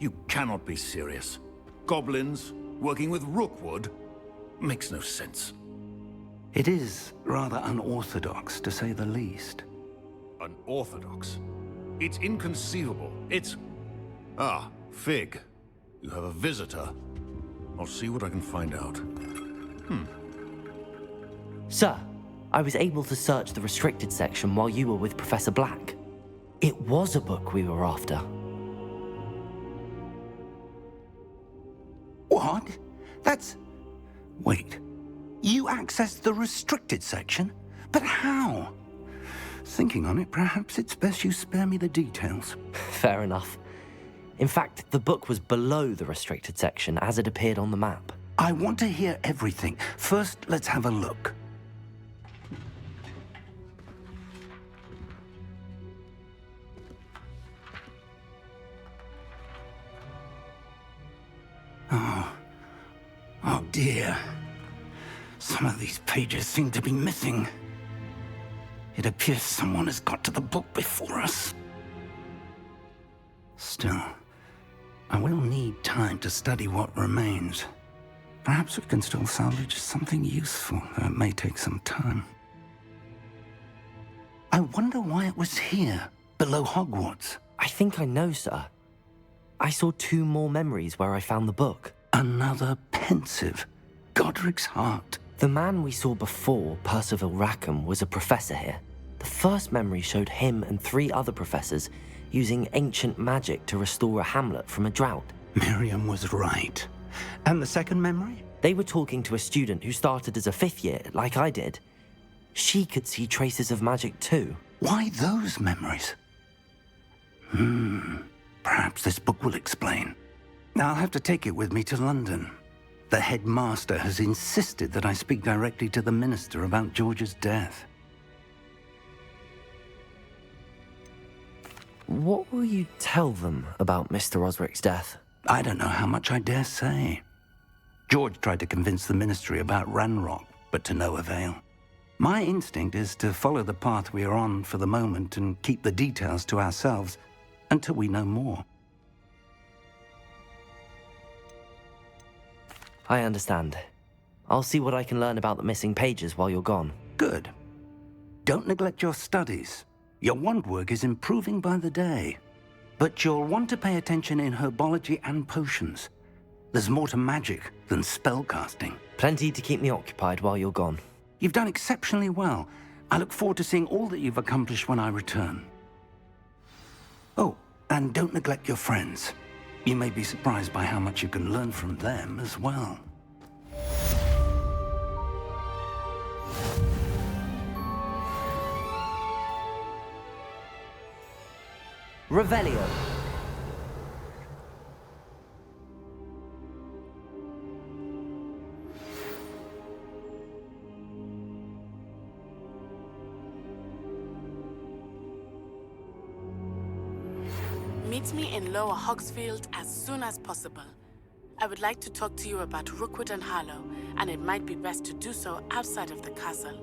You cannot be serious. Goblins working with Rookwood? Makes no sense. It is rather unorthodox, to say the least. Unorthodox? It's inconceivable. It's... Ah, Fig. You have a visitor. I'll see what I can find out. Sir, I was able to search the restricted section while you were with Professor Black. It was a book we were after. What? That's... Wait. You accessed the restricted section? But how? Thinking on it, perhaps it's best you spare me the details. Fair enough. In fact, the book was below the restricted section as it appeared on the map. I want to hear everything. First, let's have a look. Oh dear. Some of these pages seem to be missing. It appears someone has got to the book before us. Still, I will need time to study what remains. Perhaps we can still salvage something useful, though it may take some time. I wonder why it was here, below Hogwarts. I think I know, sir. I saw 2 more memories where I found the book. Another pensive. Godric's heart. The man we saw before, Percival Rackham, was a professor here. The first memory showed him and 3 other professors using ancient magic to restore a hamlet from a drought. Miriam was right. And the second memory? They were talking to a student who started as a 5th year, like I did. She could see traces of magic too. Why those memories? Perhaps this book will explain. I'll have to take it with me to London. The headmaster has insisted that I speak directly to the minister about George's death. What will you tell them about Mr. Osric's death? I don't know how much I dare say. George tried to convince the ministry about Ranrock, but to no avail. My instinct is to follow the path we are on for the moment and keep the details to ourselves until we know more. I understand. I'll see what I can learn about the missing pages while you're gone. Good. Don't neglect your studies. Your wand work is improving by the day. But you'll want to pay attention in herbology and potions. There's more to magic than spellcasting. Plenty to keep me occupied while you're gone. You've done exceptionally well. I look forward to seeing all that you've accomplished when I return. Oh, and don't neglect your friends. You may be surprised by how much you can learn from them as well. Revelio. Meet me in Lower Hogsfield as soon as possible. I would like to talk to you about Rookwood and Harlow, and it might be best to do so outside of the castle.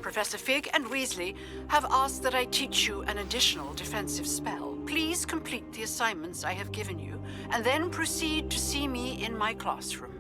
Professor Fig and Weasley have asked that I teach you an additional defensive spell. Please complete the assignments I have given you, and then proceed to see me in my classroom.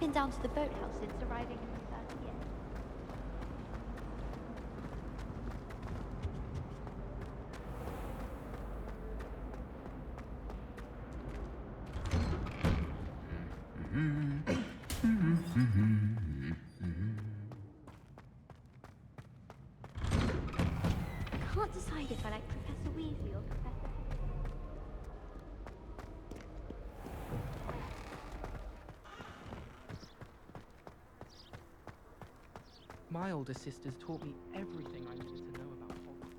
been down to the boathouse since arriving in the first year. I can't decide if I like Professor Weasley or Professor... My older sisters taught me everything I needed to know about Hogwarts.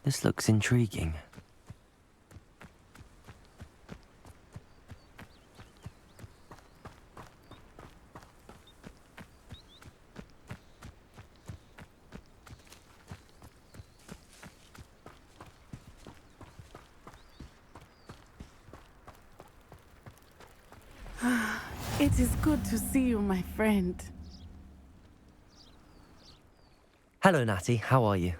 This looks intriguing. It is good to see you, my friend. Hello, Natty. How are you?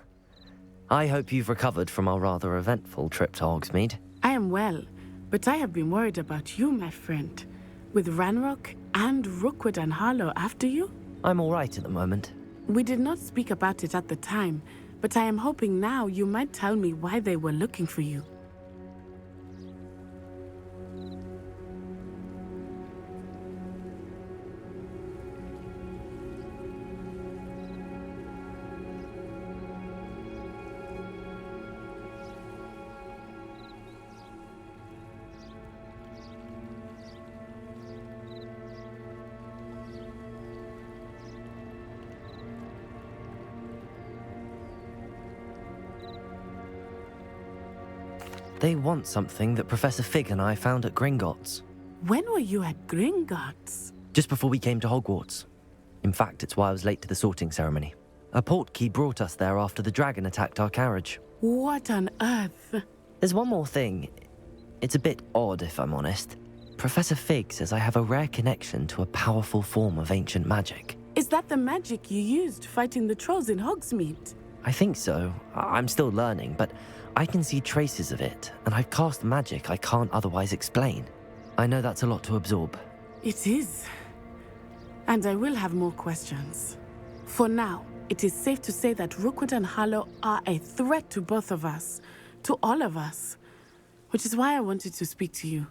I hope you've recovered from our rather eventful trip to Hogsmeade. I am well, but I have been worried about you, my friend. With Ranrock and Rookwood and Harlow after you? I'm all right at the moment. We did not speak about it at the time, but I am hoping now you might tell me why they were looking for you. They want something that Professor Fig and I found at Gringotts. When were you at Gringotts? Just before we came to Hogwarts. In fact, it's why I was late to the sorting ceremony. A portkey brought us there after the dragon attacked our carriage. What on earth? There's one more thing. It's a bit odd, if I'm honest. Professor Fig says I have a rare connection to a powerful form of ancient magic. Is that the magic you used fighting the trolls in Hogsmeade? I think so. I'm still learning, but I can see traces of it, and I've cast magic I can't otherwise explain. I know that's a lot to absorb. It is. And I will have more questions. For now, it is safe to say that Rookwood and Harlow are a threat to both of us, to all of us, which is why I wanted to speak to you.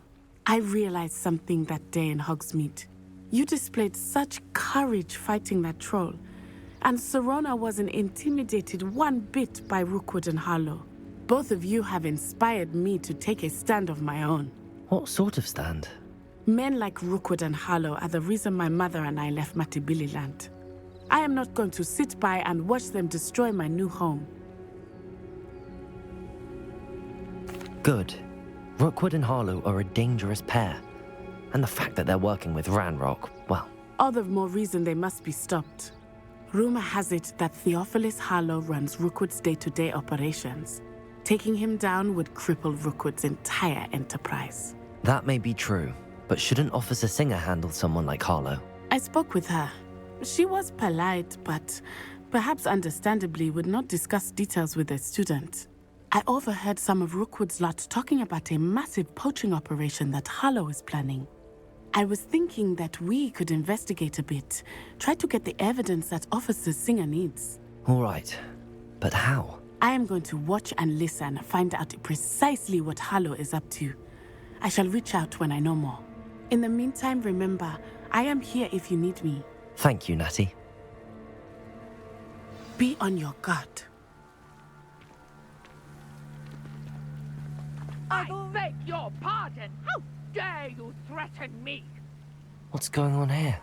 I realized something that day in Hogsmeade. You displayed such courage fighting that troll, and Serona wasn't intimidated one bit by Rookwood and Harlow. Both of you have inspired me to take a stand of my own. What sort of stand? Men like Rookwood and Harlow are the reason my mother and I left Matabeleland. I am not going to sit by and watch them destroy my new home. Good. Rookwood and Harlow are a dangerous pair. And the fact that they're working with Ranrock, well... All the more reason they must be stopped. Rumor has it that Theophilus Harlow runs Rookwood's day-to-day operations. Taking him down would cripple Rookwood's entire enterprise. That may be true, but shouldn't Officer Singer handle someone like Harlow? I spoke with her. She was polite, but perhaps understandably would not discuss details with a student. I overheard some of Rookwood's lot talking about a massive poaching operation that Harlow is planning. I was thinking that we could investigate a bit, try to get the evidence that Officer Singer needs. All right, but how? I am going to watch and listen, find out precisely what Harlow is up to. I shall reach out when I know more. In the meantime, remember, I am here if you need me. Thank you, Natty. Be on your guard. I beg your pardon! How dare you threaten me? What's going on here?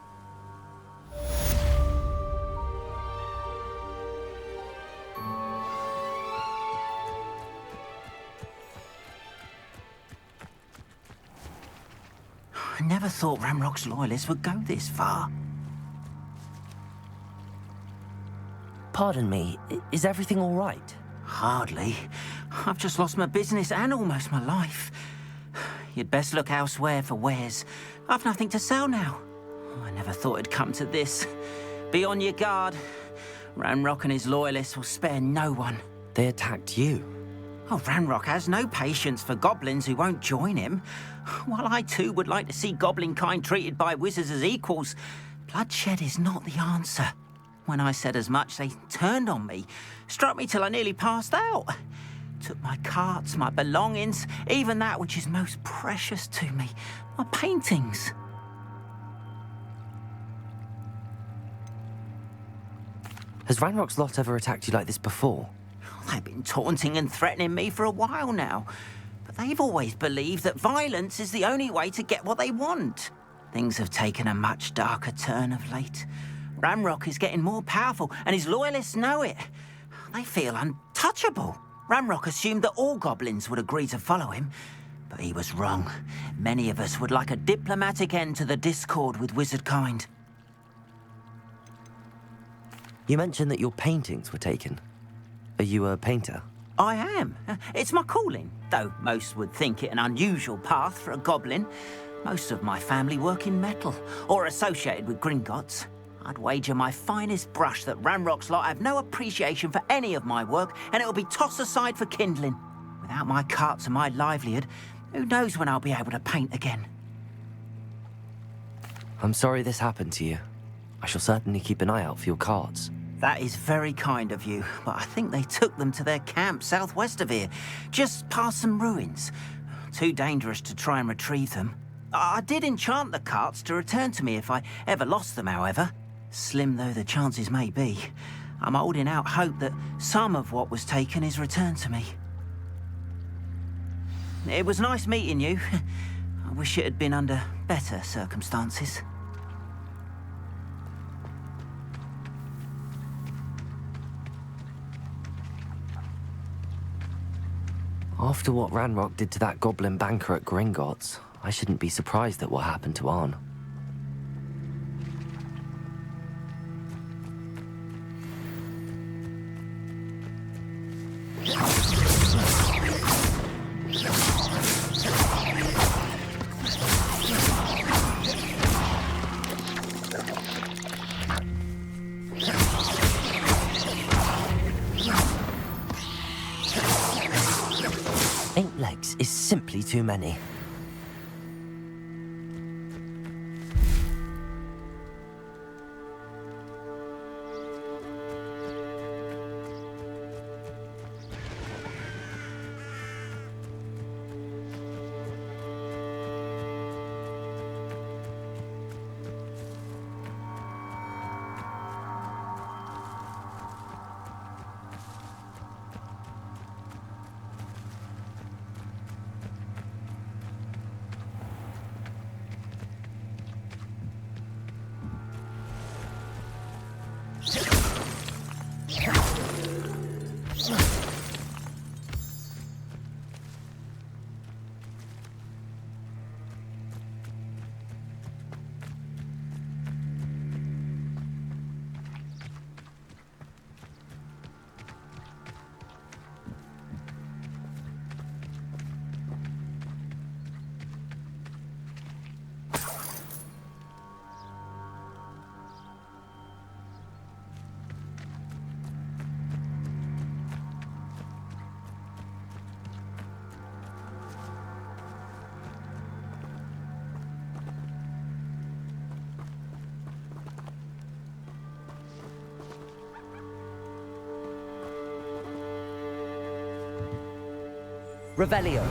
I never thought Ranrock's loyalists would go this far. Pardon me, is everything all right? Hardly. I've just lost my business and almost my life. You'd best look elsewhere for wares. I've nothing to sell now. I never thought it'd come to this. Be on your guard. Ranrock and his loyalists will spare no one. They attacked you. Oh, Ranrock has no patience for goblins who won't join him. While I too would like to see goblin kind treated by wizards as equals, bloodshed is not the answer. When I said as much, they turned on me, struck me till I nearly passed out. Took my carts, my belongings, even that which is most precious to me, my paintings. Has Ranrock's lot ever attacked you like this before? They've been taunting and threatening me for a while now, but they've always believed that violence is the only way to get what they want. Things have taken a much darker turn of late. Ranrock is getting more powerful, and his loyalists know it. They feel untouchable. Ranrock assumed that all goblins would agree to follow him, but he was wrong. Many of us would like a diplomatic end to the discord with wizard kind. You mentioned that your paintings were taken. Are you a painter? I am. It's my calling, though most would think it an unusual path for a goblin. Most of my family work in metal, or associated with Gringotts. I'd wager my finest brush that Ranrock's lot have no appreciation for any of my work, and it'll be tossed aside for kindling. Without my carts and my livelihood, who knows when I'll be able to paint again. I'm sorry this happened to you. I shall certainly keep an eye out for your cards. That is very kind of you, but I think they took them to their camp southwest of here, just past some ruins. Too dangerous to try and retrieve them. I did enchant the carts to return to me if I ever lost them, however. Slim though the chances may be, I'm holding out hope that some of what was taken is returned to me. It was nice meeting you. I wish it had been under better circumstances. After what Ranrock did to that goblin banker at Gringotts, I shouldn't be surprised at what happened to Arn. Eight legs is simply too many. Revelio.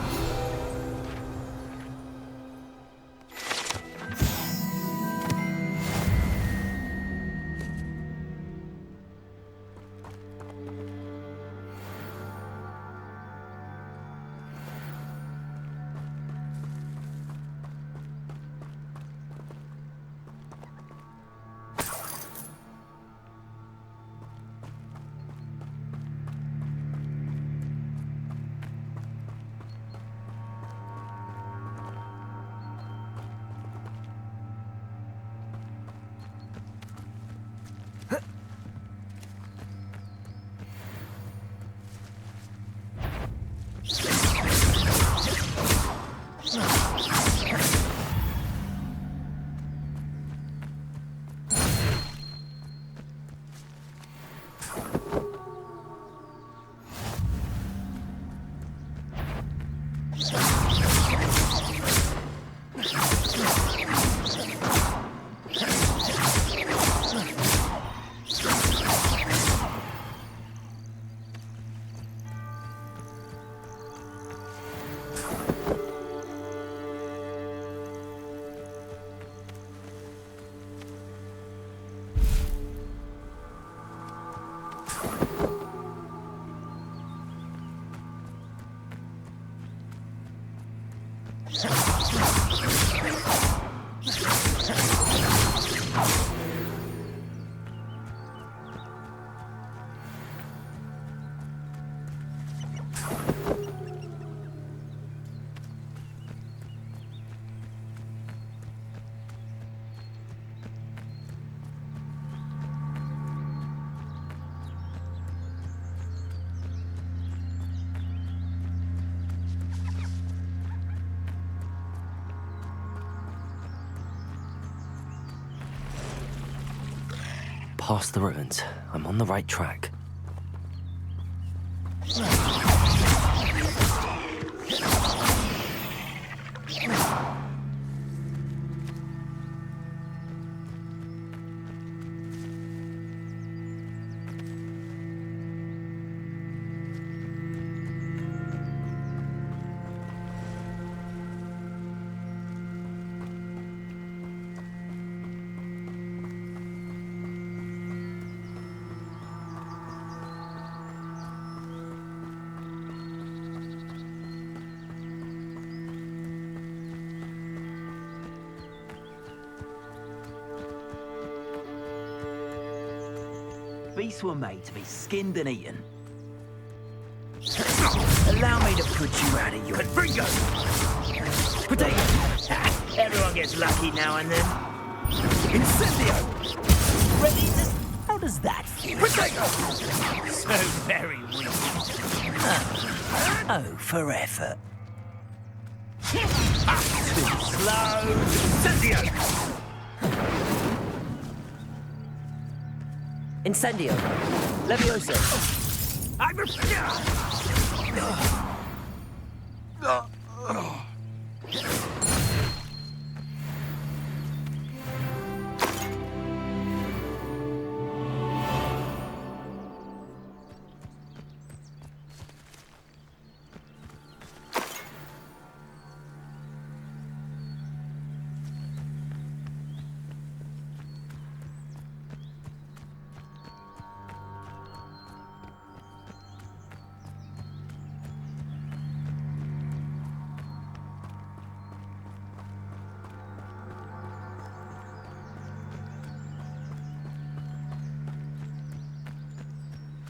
past the ruins. I'm on the right track. Beasts were made to be skinned and eaten. Allow me to put you out of your... Bingo! Potato! Everyone gets lucky now and then. Incendio! Ready to... How does that feel? Potato! So very weak. Oh, for effort. Too slow! Incendio! Incendio! Levioso!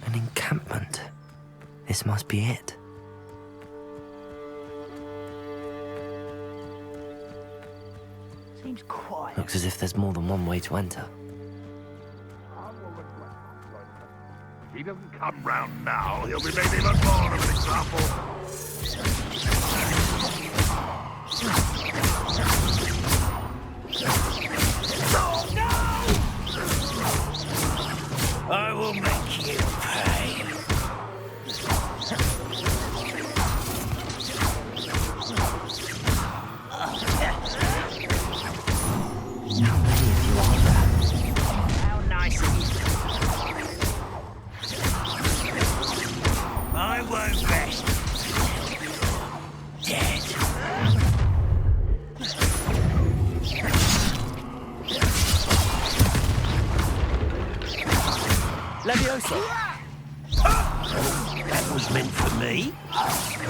An encampment. This must be it. Seems quiet. Looks as if there's more than one way to enter. If he doesn't come round now, he'll be made even more of an example. I will make you pay. How many of you are there? How nice of you. I won't rest. Dead. Levioso! That was meant for me.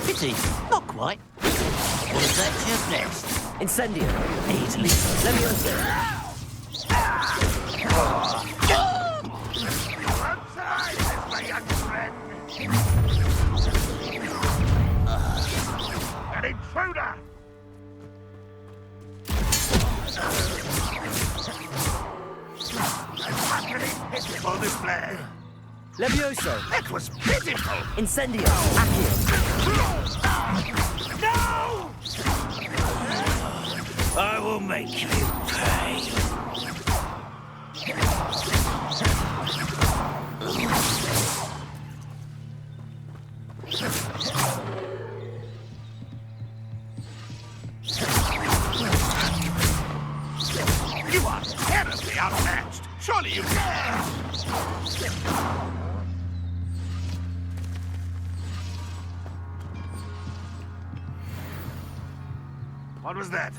Pity, not quite. Was that just next? Incendio! Easily. Levioso! My young friend. An intruder! Pitiful display. Levioso! That was pitiful! Incendio! Accio! No! I will make you pay. You are terribly outmatched. Surely you can. What was that?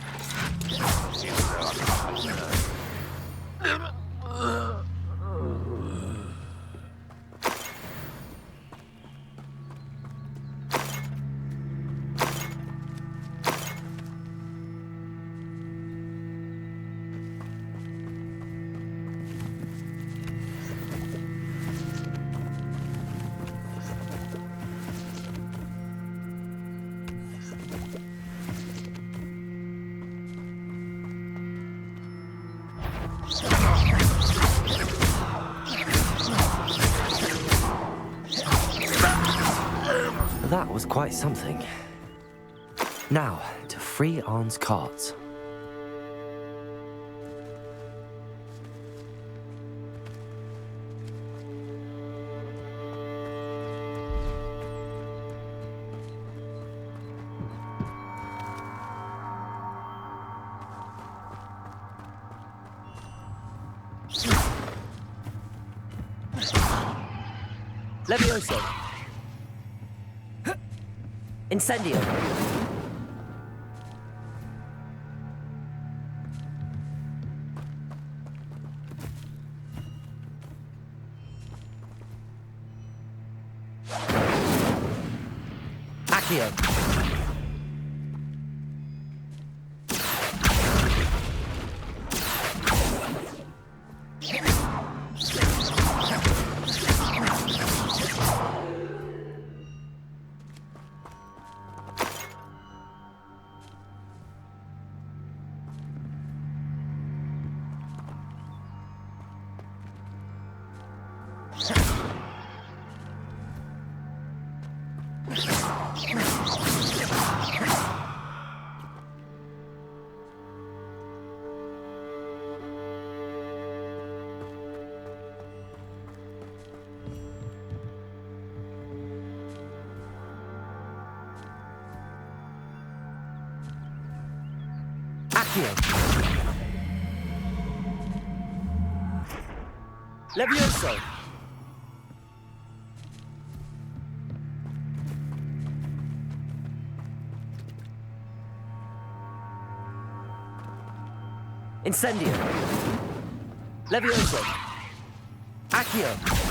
That was quite something. Now, to free Arn's carts. Levioso. Incendio. Accio. Accio. Levioso. Incendio. Levioso. Accio.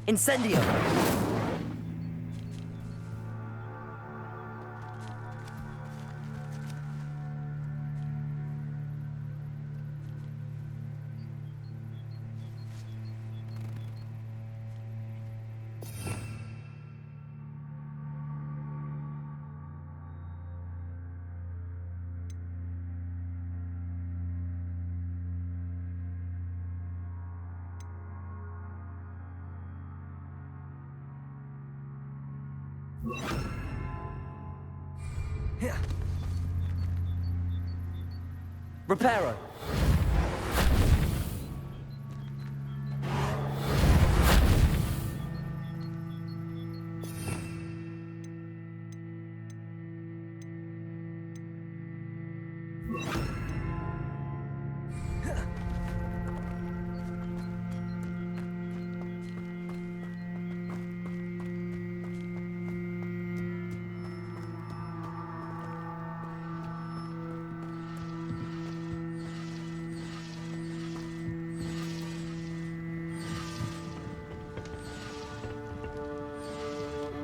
Incendio. Reparo.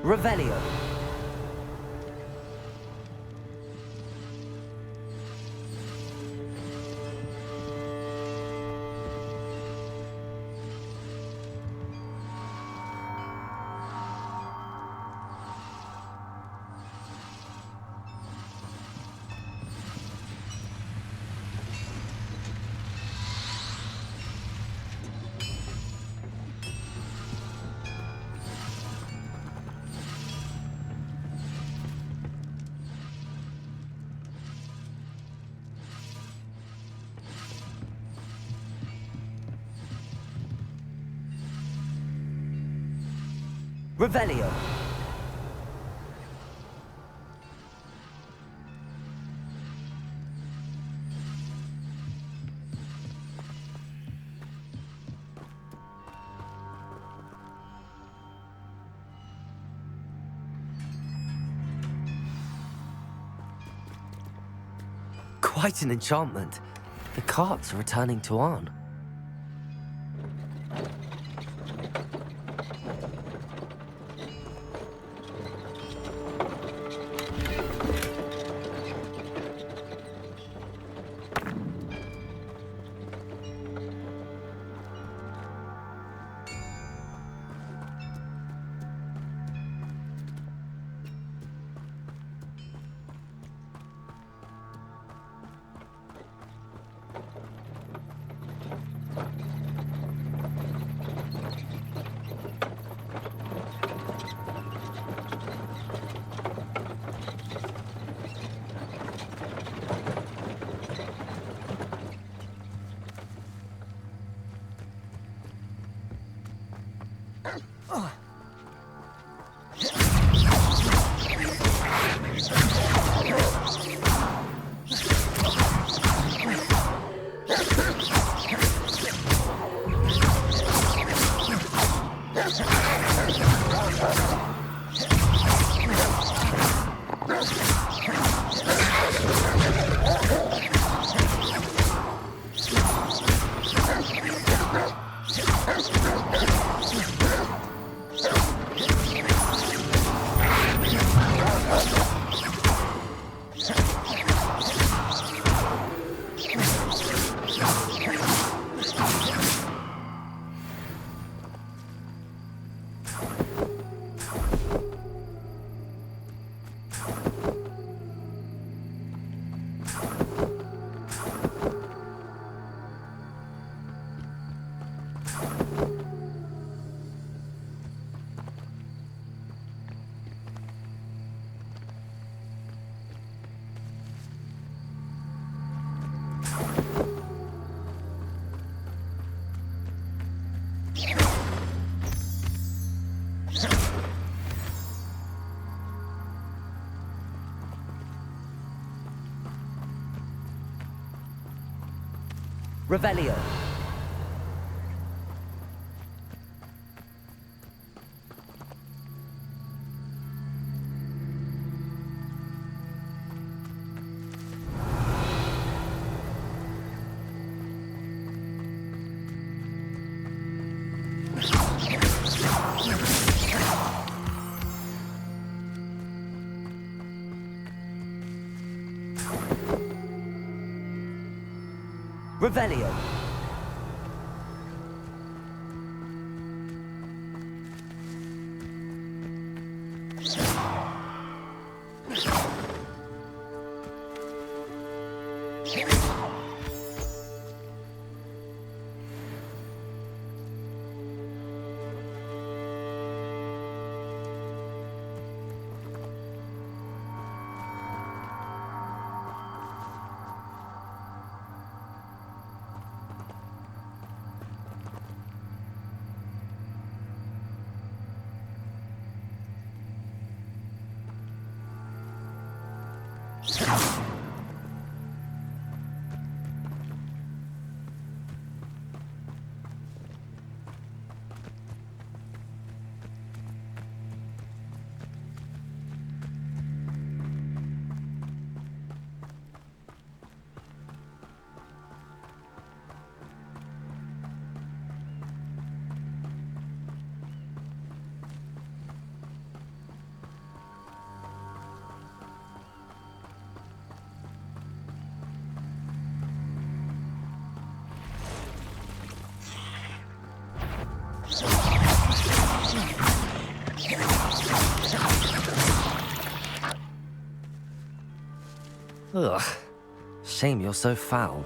Revelio. Revelio. Quite an enchantment. The carts are returning to Arn. Revelio. Revelio. Ugh. Shame you're so foul.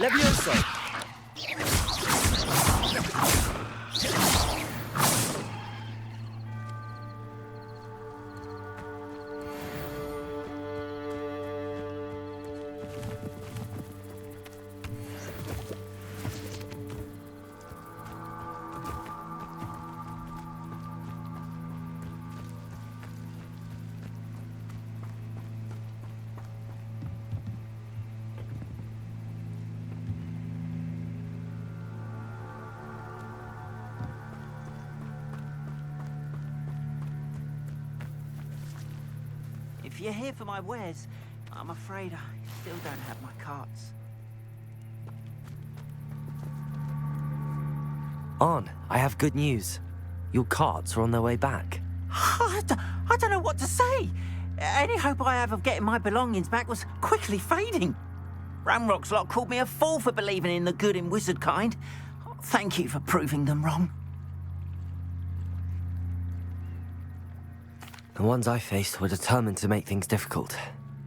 Levioso! you're here for my wares, I'm afraid I still don't have my carts. Arn, I have good news. Your carts are on their way back. I don't know what to say. Any hope I have of getting my belongings back was quickly fading. Ranrock's lot called me a fool for believing in the good in wizard kind. Thank you for proving them wrong. The ones I faced were determined to make things difficult.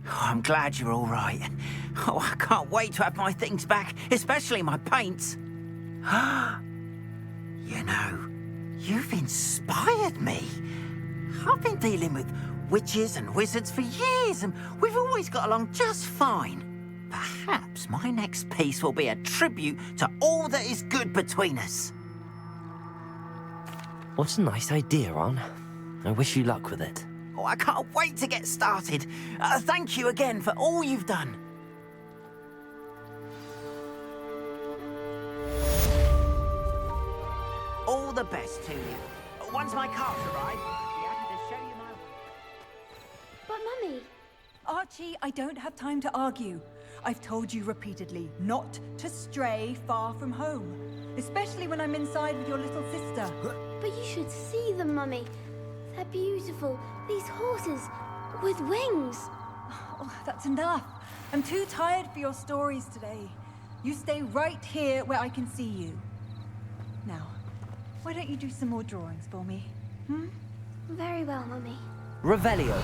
Oh, I'm glad you're all right. Oh, I can't wait to have my things back, especially my paints. You know, you've inspired me. I've been dealing with witches and wizards for years, and we've always got along just fine. Perhaps my next piece will be a tribute to all that is good between us. What a nice idea, Arn. I wish you luck with it. Oh, I can't wait to get started. Thank you again for all you've done. All the best to you. Once my carts arrive, I'll be happy to show you my way. But Mummy... Archie, I don't have time to argue. I've told you repeatedly not to stray far from home, especially when I'm inside with your little sister. But you should see them, Mummy. They're beautiful. These horses with wings. Oh, that's enough. I'm too tired for your stories today. You stay right here where I can see you. Now, why don't you do some more drawings for me? Very well, Mummy. Revelio.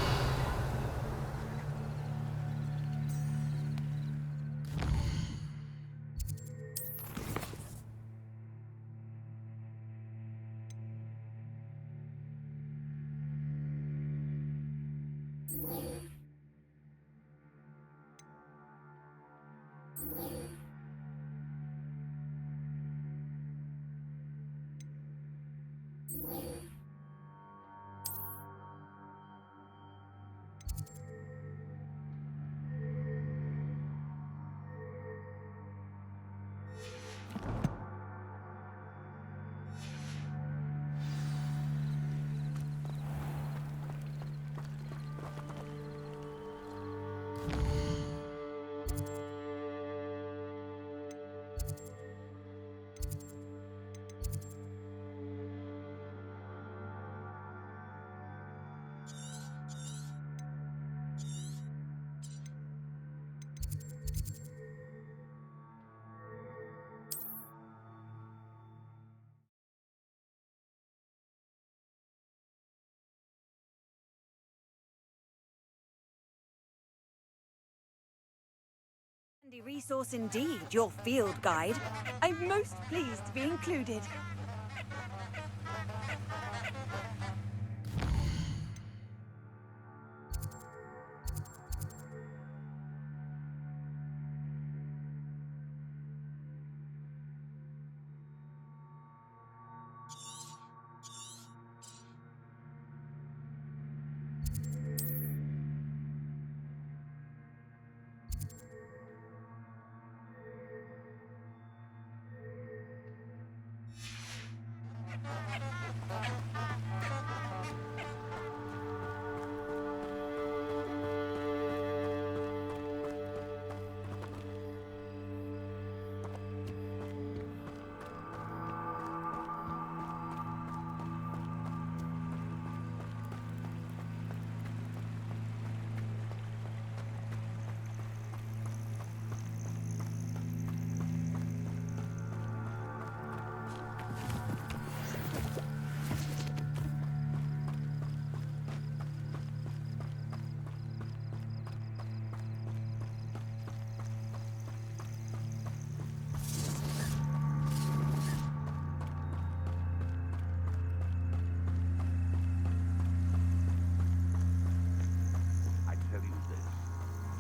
Handy resource indeed, your field guide. I'm most pleased to be included.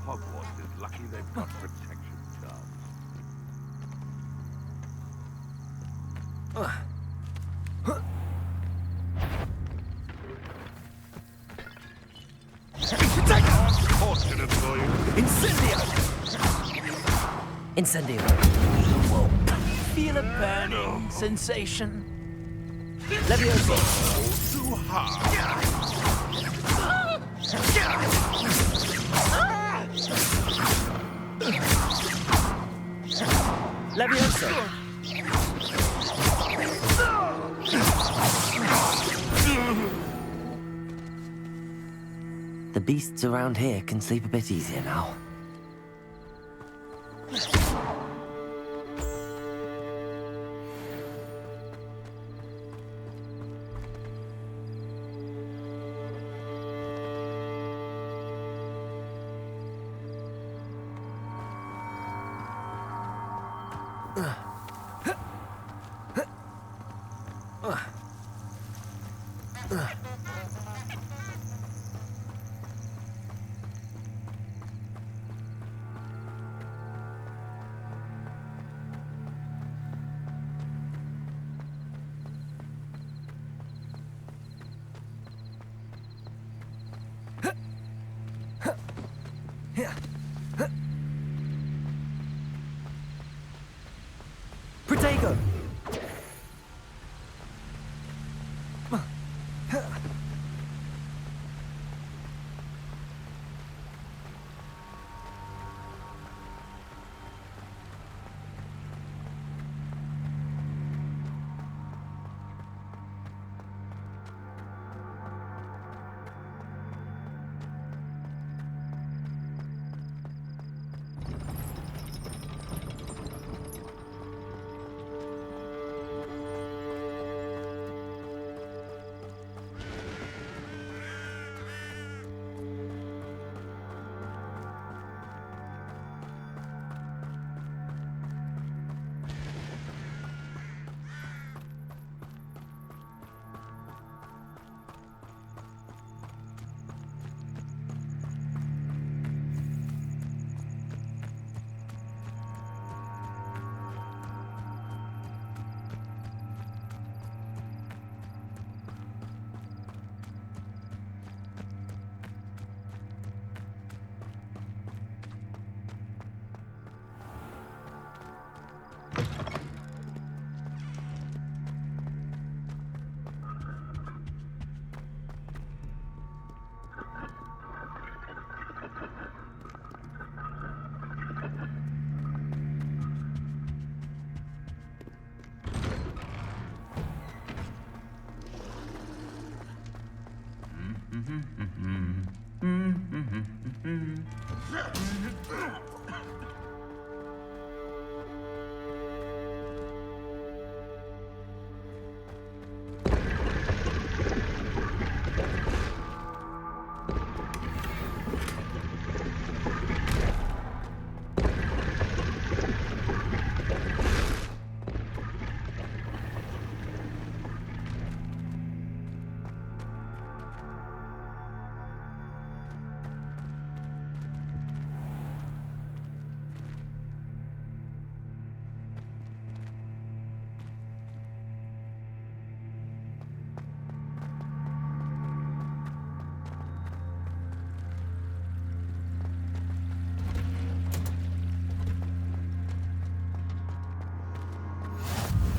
Hogwarts is lucky they've got protection charms. Unfortunate for you. Incendio! Feel a burning sensation. Leviosa! Too hard. Levioso! The beasts around here can sleep a bit easier now. Protego!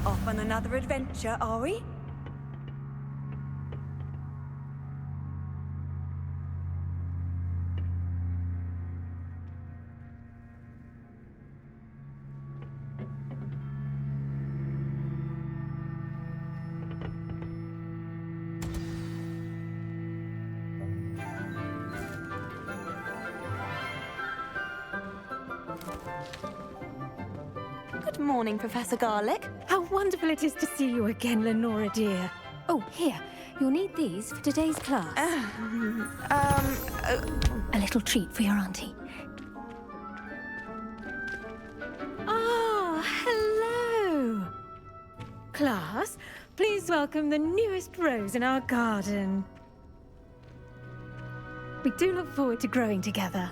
Off on another adventure, are we? Good morning, Professor Garlick. How wonderful it is to see you again, Lenora dear. Oh, here. You'll need these for today's class. A little treat for your auntie. Ah, hello. Class, please welcome the newest rose in our garden. We do look forward to growing together.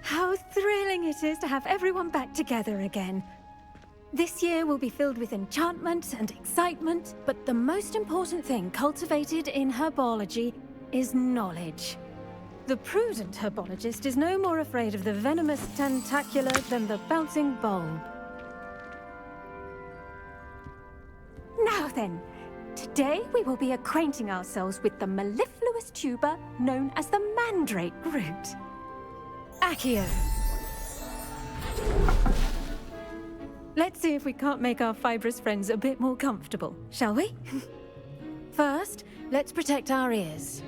How thrilling it is to have everyone back together again. This year will be filled with enchantment and excitement, but the most important thing cultivated in herbology is knowledge. The prudent herbologist is no more afraid of the venomous tentacula than the bouncing bulb. Now then, Today we will be acquainting ourselves with the mellifluous tuber known as the mandrake root. Accio. Let's see if we can't make our fibrous friends a bit more comfortable, shall we? First, let's protect our ears.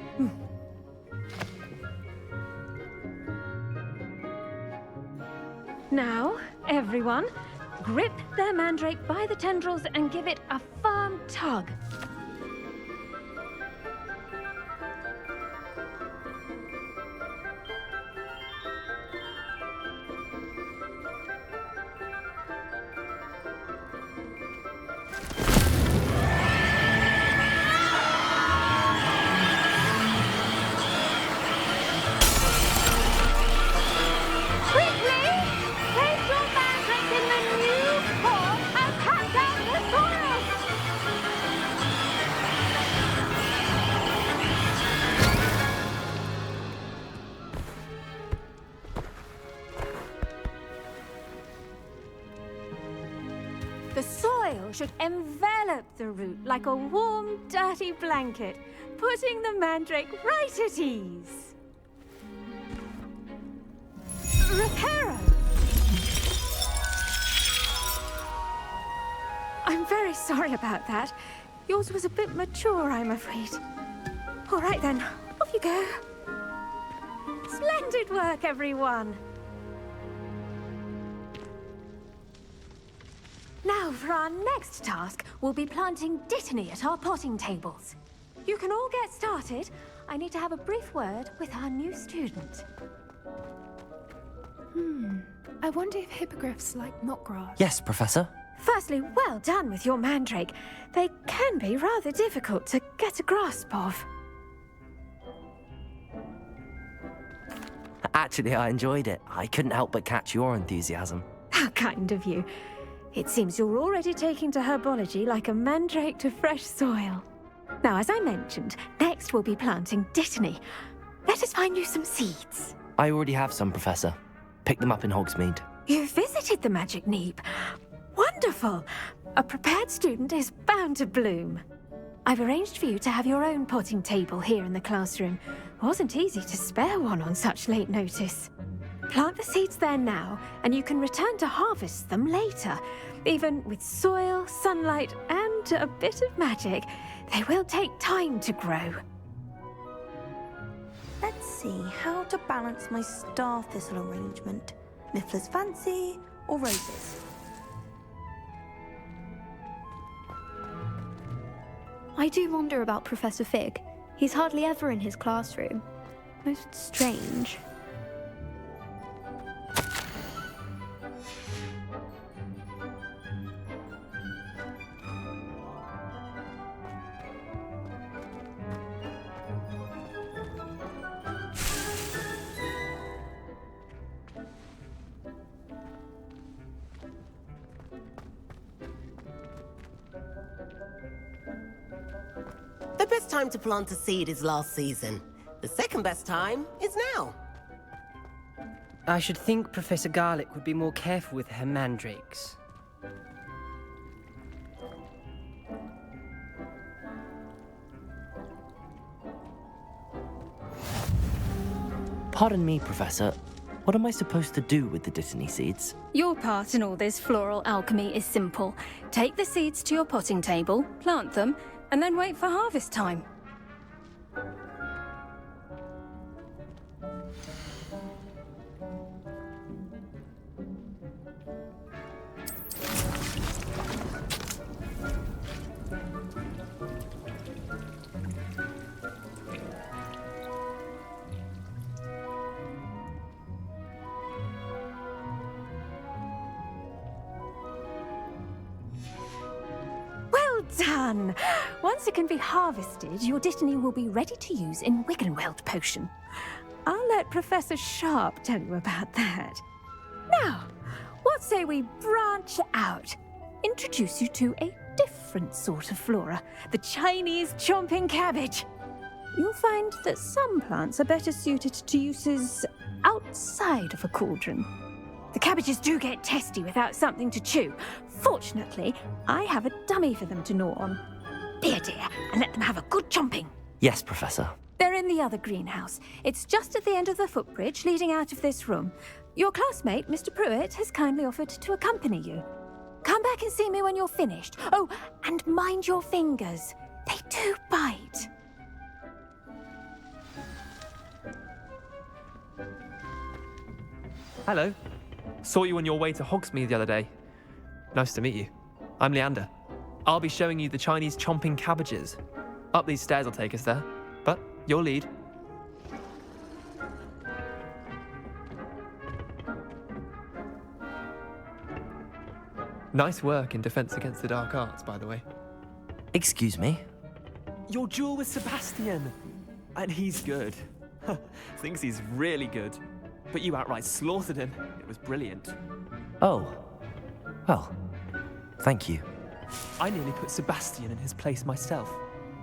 Now, everyone, grip their mandrake by the tendrils and give it a firm tug. The soil should envelop the root like a warm, dirty blanket, putting the mandrake right at ease. Reparo! I'm very sorry about that. Yours was a bit mature, I'm afraid. All right then, off you go. Splendid work, everyone! Now, for our next task, we'll be planting dittany at our potting tables. You can all get started. I need to have a brief word with our new student. I wonder if hippogriffs like knotgrass. Yes, Professor. Firstly, well done with your mandrake. They can be rather difficult to get a grasp of. Actually, I enjoyed it. I couldn't help but catch your enthusiasm. How kind of you. It seems you're already taking to herbology like a mandrake to fresh soil. Now, as I mentioned, next we'll be planting dittany. Let us find you some seeds. I already have some, Professor. Pick them up in Hogsmeade. You visited the Magic Neep. Wonderful! A prepared student is bound to bloom. I've arranged for you to have your own potting table here in the classroom. It wasn't easy to spare one on such late notice. Plant the seeds there now, and you can return to harvest them later. Even with soil, sunlight, and a bit of magic, they will take time to grow. Let's see how to balance my star thistle arrangement. Miffler's Fancy or roses? I do wonder about Professor Fig. He's hardly ever in his classroom. Most strange. The best time to plant a seed is last season. The second best time is now. I should think Professor Garlick would be more careful with her mandrakes. Pardon me, Professor. What am I supposed to do with the dittany seeds? Your part in all this floral alchemy is simple. Take the seeds to your potting table, plant them, and then wait for harvest time. Done! Once it can be harvested, your dittany will be ready to use in Wiggenweld potion. I'll let Professor Sharp tell you about that. Now, what say we branch out? Introduce you to a different sort of flora, the Chinese chomping cabbage. You'll find that some plants are better suited to uses outside of a cauldron. The cabbages do get testy without something to chew. Fortunately, I have a dummy for them to gnaw on. here, dear, and let them have a good chomping. Yes, Professor. They're in the other greenhouse. It's just at the end of the footbridge leading out of this room. Your classmate, Mr. Pruitt, has kindly offered to accompany you. Come back and see me when you're finished. Oh, and mind your fingers. They do bite. Hello. Saw you on your way to Hogsmeade the other day. Nice to meet you. I'm Leander. I'll be showing you the Chinese chomping cabbages. Up these stairs will take us there, but your lead. Nice work in Defense Against the Dark Arts, by the way. Excuse me? Your duel with Sebastian! And he's good. Thinks he's really good. But you outright slaughtered him. It was brilliant. Oh. Well, thank you. I nearly put Sebastian in his place myself.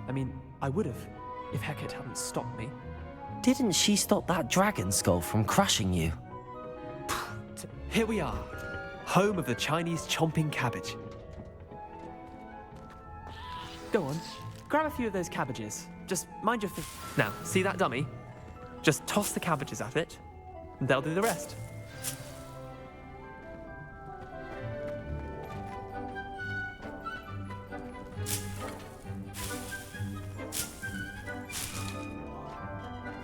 I mean, I would have, if Hecate hadn't stopped me. Didn't she stop that dragon skull from crushing you? Here we are. Home of the Chinese chomping cabbage. Go on, grab a few of those cabbages. Just mind your Now, see that dummy? Just toss the cabbages at it, and they'll do the rest.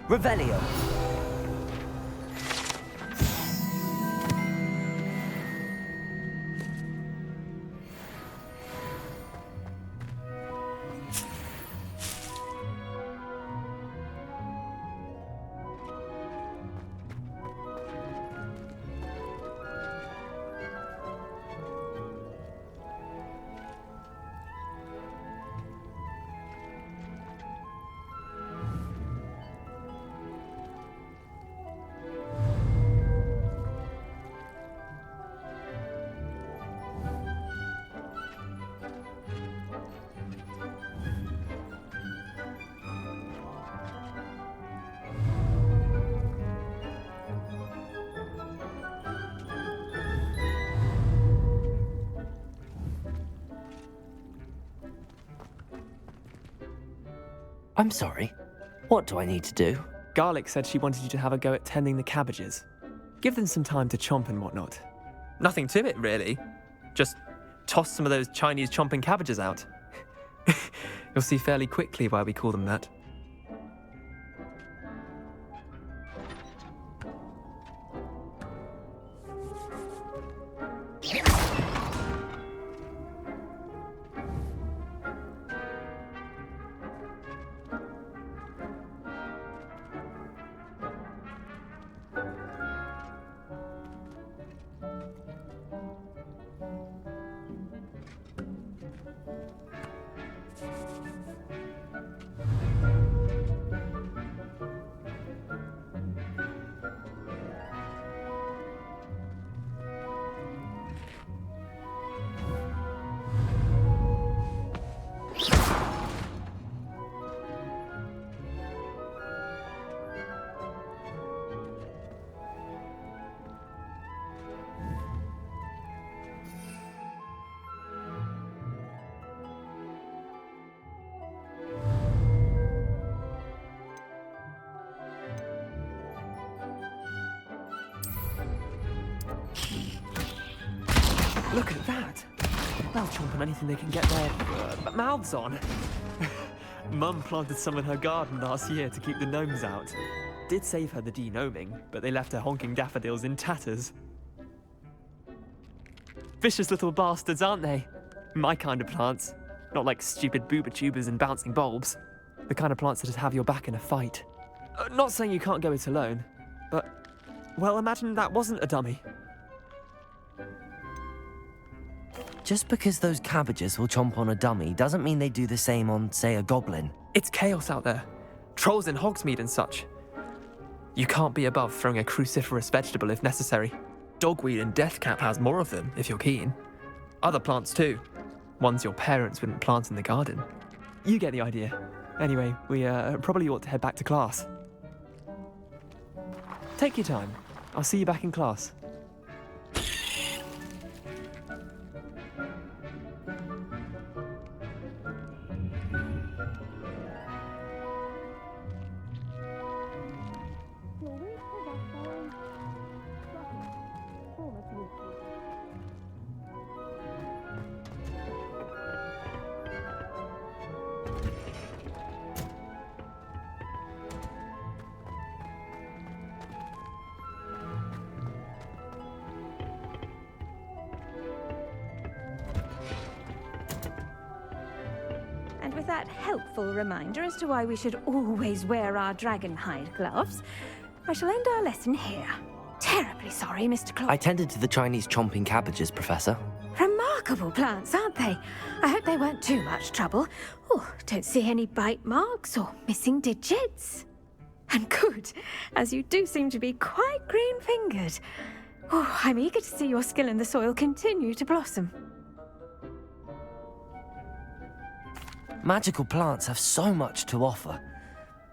Revelio. I'm sorry. What do I need to do? Garlic said she wanted you to have a go at tending the cabbages. Give them some time to chomp and whatnot. Nothing to it, really. Just toss some of those Chinese chomping cabbages out. You'll see fairly quickly why we call them that. Look at that! They'll chomp on anything they can get their mouths on. Mum planted some in her garden last year to keep the gnomes out. Did save her the de-gnoming, but they left her honking daffodils in tatters. Vicious little bastards, aren't they? My kind of plants. Not like stupid booba tubers and bouncing bulbs. The kind of plants that just have your back in a fight. Not saying you can't go it alone, but, well, imagine that wasn't a dummy. Just because those cabbages will chomp on a dummy doesn't mean they do the same on, say, a goblin. It's chaos out there. Trolls in Hogsmeade and such. You can't be above throwing a cruciferous vegetable if necessary. Dogweed and deathcap has more of them, if you're keen. Other plants too. Ones your parents wouldn't plant in the garden. You get the idea. Anyway, we probably ought to head back to class. Take your time. I'll see you back in class. with that helpful reminder as to why we should always wear our dragon hide gloves, I shall end our lesson here. Terribly sorry, Mr. Clark. I tended to the Chinese chomping cabbages, Professor. Remarkable plants, aren't they? I hope they weren't too much trouble. Oh, don't see any bite marks or missing digits. And good, as you do seem to be quite green-fingered. Oh, I'm eager to see your skill in the soil continue to blossom. Magical plants have so much to offer.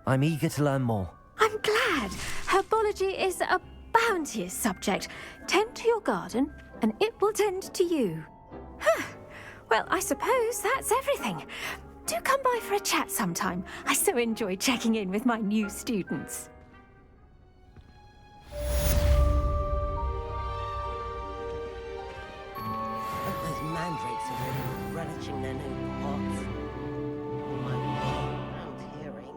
I'm eager to learn more. I'm glad. Herbology is a bounteous subject. Tend to your garden, and it will tend to you. Huh. Well, I suppose that's everything. Do come by for a chat sometime. I so enjoy checking in with my new students. Those mandrakes are really relishing their new pots. Oh my God, I'm hearing.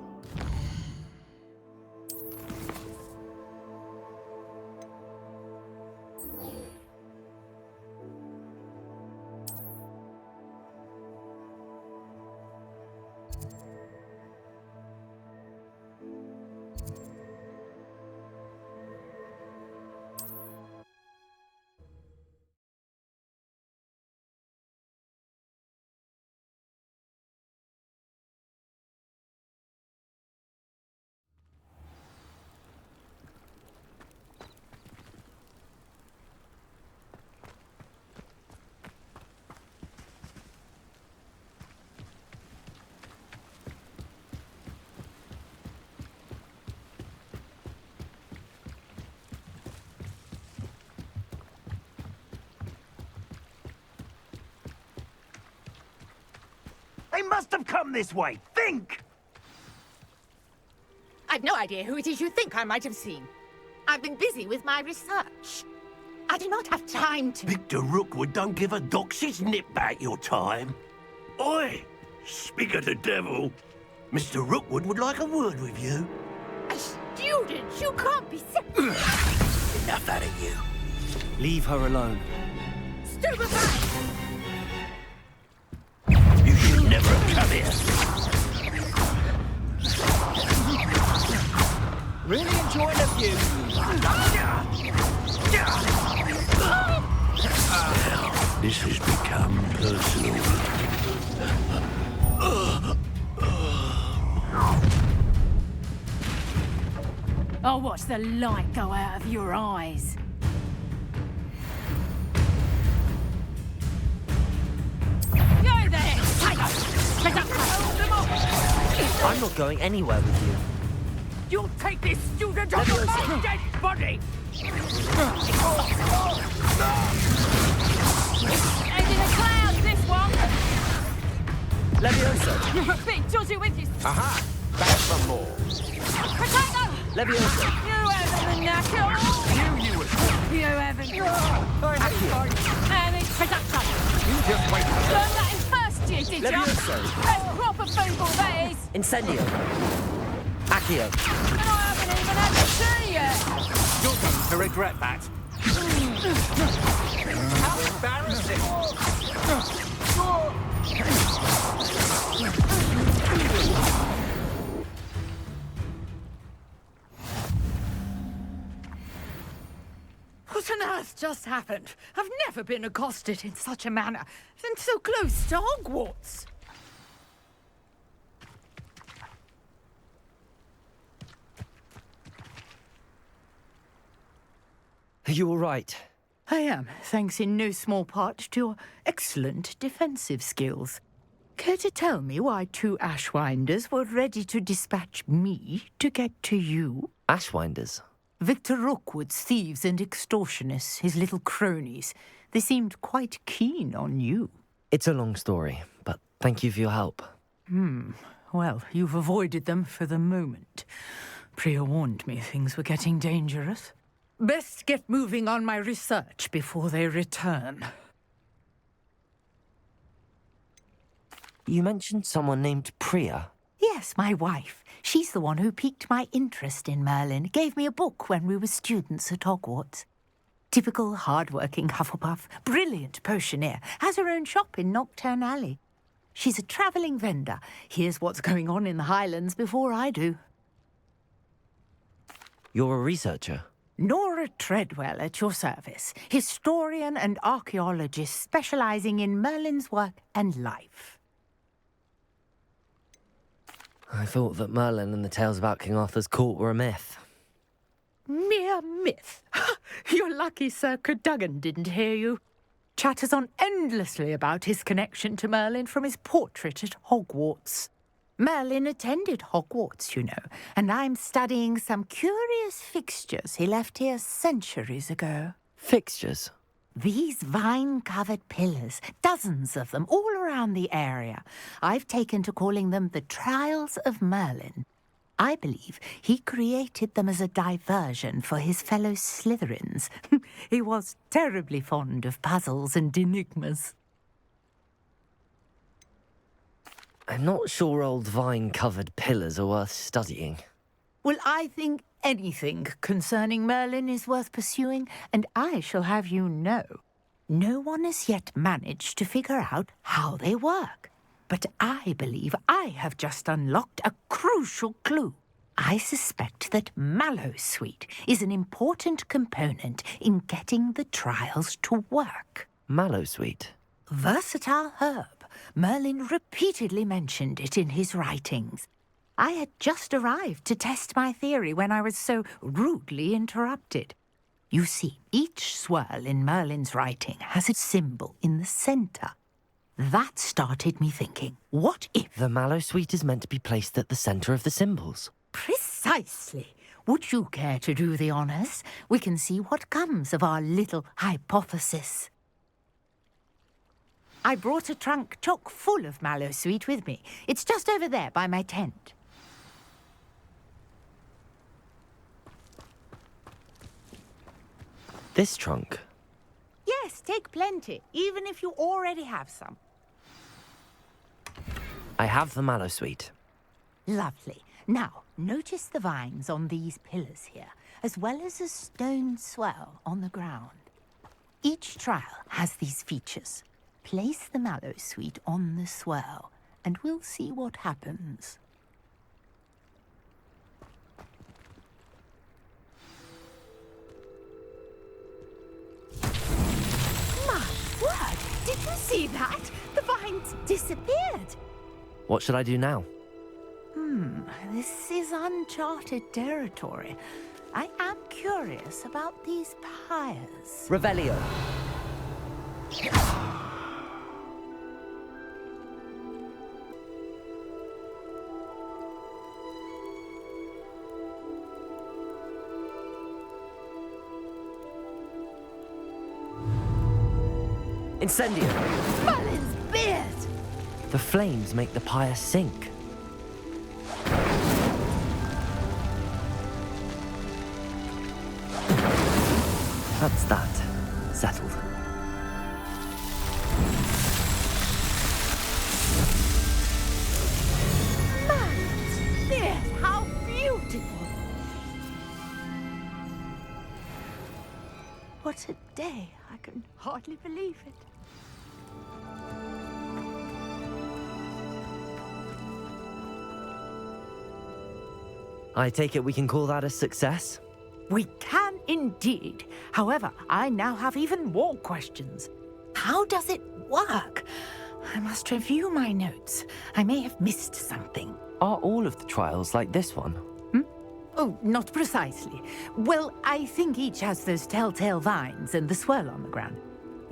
They must have come this way. Think! I've no idea who it is you think I might have seen. I've been busy with my research. I do not have time to... Victor Rookwood don't give a doxy's nip back your time. Oi! Speak of the devil. Mr. Rookwood would like a word with you. A student? You can't be... Enough out of you. Leave her alone. Stupefy! You should never have come here. Really enjoying the view. This has become personal. I'll watch the light go out of your eyes. Go there! I'm not going anywhere with you. You'll take this student on my dead body! And in the clouds, this one! Levioso! You're a bit dodgy with you. Aha! Back for more. Potato! Levioso! You haven't the knack at all! You haven't. And it's potato! You just wait. Learned that in first year, did you? Levioso! That's proper football, that is! Incendio! Accio! And I haven't even had to see yet! You're going to regret that. How embarrassing! What on earth just happened? I've never been accosted in such a manner, and so close to Hogwarts. Are you all right? I am, thanks in no small part to your excellent defensive skills. Care to tell me why two Ashwinders were ready to dispatch me to get to you? Ashwinders? Victor Rookwood's thieves and extortionists, his little cronies. They seemed quite keen on you. It's a long story, but thank you for your help. Well, you've avoided them for the moment. Priya warned me things were getting dangerous. Best get moving on my research before they return. You mentioned someone named Priya. Yes, my wife. She's the one who piqued my interest in Merlin. Gave me a book when we were students at Hogwarts. Typical hard-working Hufflepuff. Brilliant potioneer. Has her own shop in Knockturn Alley. She's a travelling vendor. Hears what's going on in the Highlands before I do. You're a researcher? Nora Treadwell at your service. Historian and archaeologist specialising in Merlin's work and life. I thought that Merlin and the tales about King Arthur's court were a myth. Mere myth. You're lucky Sir Cadogan didn't hear you. Chatters on endlessly about his connection to Merlin from his portrait at Hogwarts. Merlin attended Hogwarts, you know, and I'm studying some curious fixtures he left here centuries ago. Fixtures? These vine-covered pillars, dozens of them, all around the area. I've taken to calling them the Trials of Merlin. I believe he created them as a diversion for his fellow Slytherins. He was terribly fond of puzzles and enigmas. I'm not sure old vine-covered pillars are worth studying. Well, I think anything concerning Merlin is worth pursuing, and I shall have you know, no one has yet managed to figure out how they work. But I believe I have just unlocked a crucial clue. I suspect that Mallowsweet is an important component in getting the trials to work. Mallowsweet? Versatile herb. Merlin repeatedly mentioned it in his writings. I had just arrived to test my theory when I was so rudely interrupted. You see, each swirl in Merlin's writing has a symbol in the centre. That started me thinking, what if... The Mallowsweet is meant to be placed at the centre of the symbols. Precisely. Would you care to do the honours? We can see what comes of our little hypothesis. I brought a trunk chock full of Mallowsweet with me. It's just over there by my tent. This trunk? Yes, take plenty, even if you already have some. I have the Mallowsweet. Lovely. Now, notice the vines on these pillars here, as well as a stone swell on the ground. Each trial has these features. Place the Mallowsweet on the swell, and we'll see what happens. My word! Did you see that? The vines disappeared! What should I do now? This is uncharted territory. I am curious about these pyres. Revelio. Incendio. Merlin's beard! The flames make the pyre sink. That's that. Settled. Merlin's beard! How beautiful! What a day! I can hardly believe it. I take it we can call that a success? We can indeed. However, I now have even more questions. How does it work? I must review my notes. I may have missed something. Are all of the trials like this one? Oh, not precisely. Well, I think each has those telltale vines and the swirl on the ground.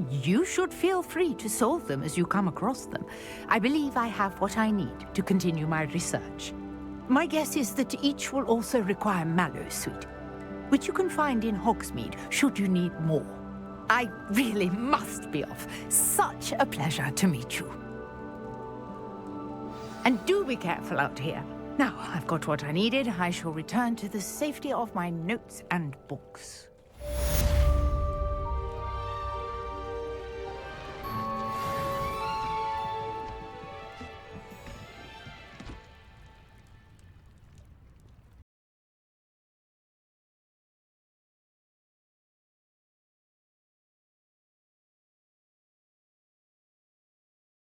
You should feel free to solve them as you come across them. I believe I have what I need to continue my research. My guess is that each will also require Mallowsweet, which you can find in Hogsmeade should you need more. I really must be off. Such a pleasure to meet you. And do be careful out here. Now I've got what I needed, I shall return to the safety of my notes and books.